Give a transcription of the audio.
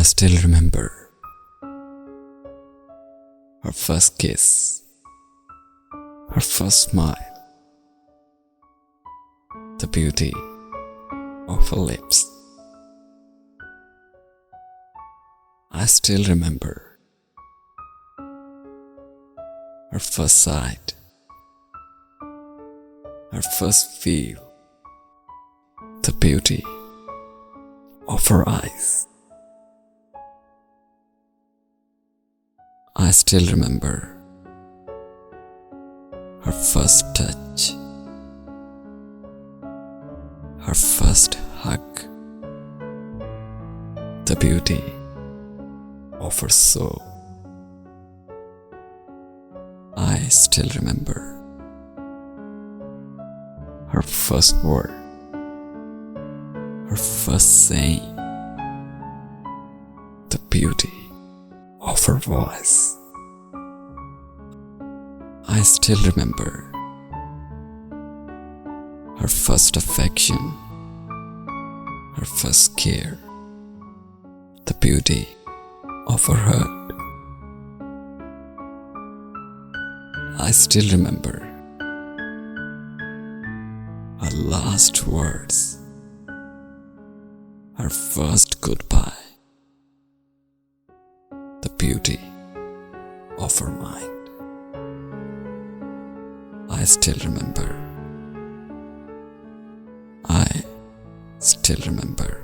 still remember her first kiss, her first smile, the beauty of her lips. I still remember her first sight, her first feel, the beauty of her eyes. I still remember her first touch, her first hug, the beauty of her soul. I still remember her first word, her first saying, the beauty of her voice. I still remember her first affection, her first care, the beauty of her heart. I still remember her last words, her first goodbye, the beauty of her mind. I still remember. I still remember.